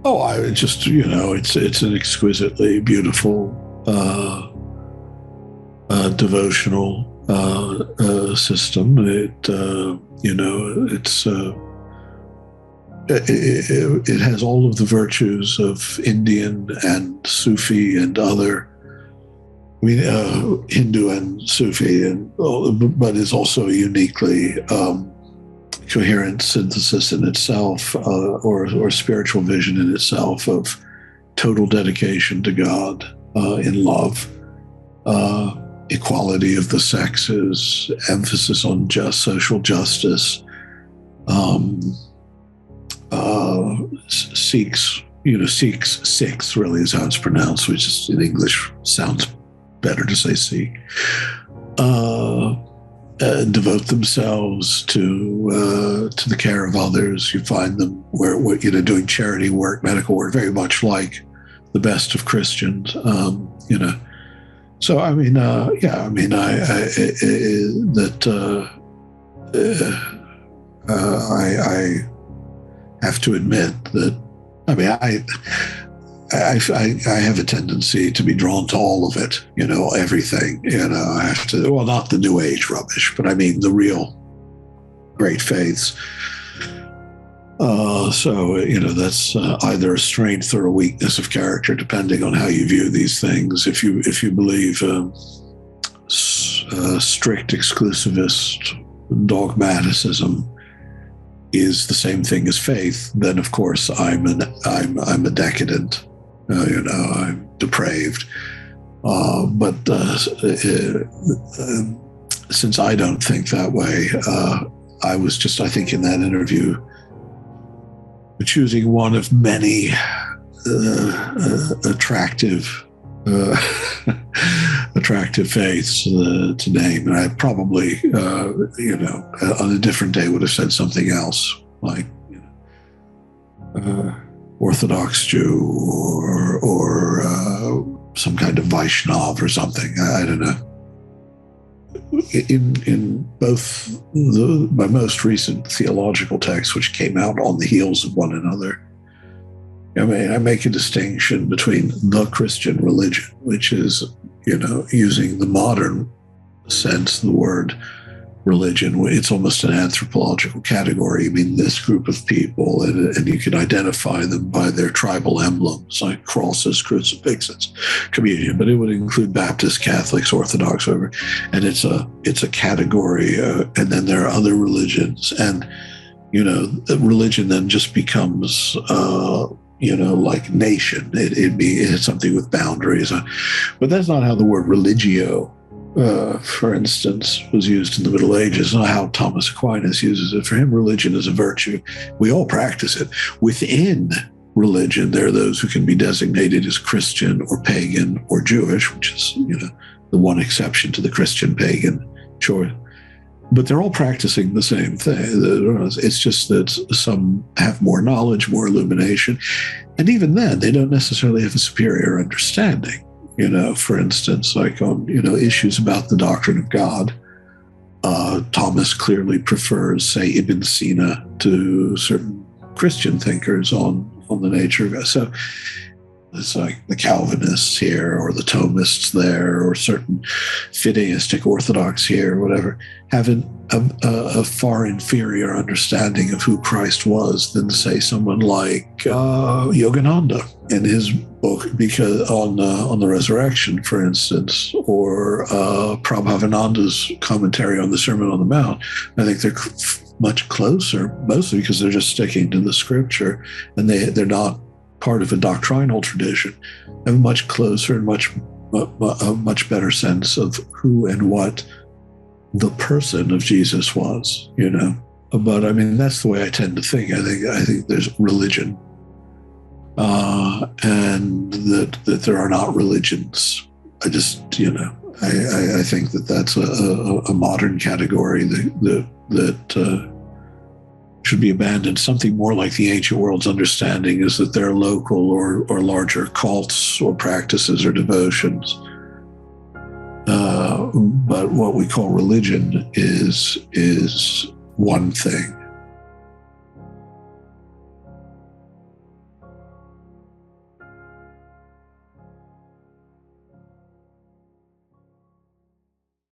Oh, I just, it's an exquisitely beautiful, devotional system. It has all of the virtues of Indian and Sufi and other, Hindu and Sufi, but is also a uniquely coherent synthesis in itself, or spiritual vision in itself of total dedication to God, in love, equality of the sexes, emphasis on social justice, Sikhs really is how it's pronounced, which is, in English sounds better to say Sikh. Devote themselves to the care of others. You find them doing charity work, medical work, very much like the best of Christians. So I mean, I have to admit that, I have a tendency to be drawn to all of it, everything. I have to, well, not the New Age rubbish, but I mean the real great faiths. That's either a strength or a weakness of character, depending on how you view these things. If you believe strict exclusivist dogmaticism is the same thing as faith, then of course I'm a decadent. I'm depraved. But since I don't think that way, I was just, I think, in that interview, choosing one of many attractive faiths to name, and I probably, on a different day would have said something else, like Orthodox Jew or some kind of Vaishnav or something. I don't know. In both my most recent theological texts, which came out on the heels of one another, I make a distinction between the Christian religion, which is, using the modern sense of the word religion. It's almost an anthropological category. I mean, this group of people, and you can identify them by their tribal emblems, like crosses, crucifixes, communion, but it would include Baptists, Catholics, Orthodox, whatever. And it's a category. And then there are other religions. And, religion then just becomes, like nation. It's something with boundaries. But that's not how the word religio, for instance, was used in the Middle Ages, not how Thomas Aquinas uses it. For him, religion is a virtue. We all practice it. Within religion, there are those who can be designated as Christian or pagan or Jewish, which is, the one exception to the Christian pagan choice. But they're all practicing the same thing. It's just that some have more knowledge, more illumination. And even then, they don't necessarily have a superior understanding. For instance, like on, issues about the doctrine of God, Thomas clearly prefers, say, Ibn Sina to certain Christian thinkers on the nature of it. So it's like the Calvinists here, or the Thomists there, or certain fideistic Orthodox here, whatever, have a far inferior understanding of who Christ was than, say, someone like Yogananda in his book, because on the resurrection, for instance, or Prabhavananda's commentary on the Sermon on the Mount. I think they're much closer, mostly because they're just sticking to the scripture, and they're not part of a doctrinal tradition. Have a much closer and a much better sense of who and what the person of Jesus was, But I mean, that's the way I tend to think. I think there's religion, and that there are not religions. I just, I think that's a modern category that should be abandoned. Something more like the ancient world's understanding is that there are local or larger cults or practices or devotions. But what we call religion is one thing.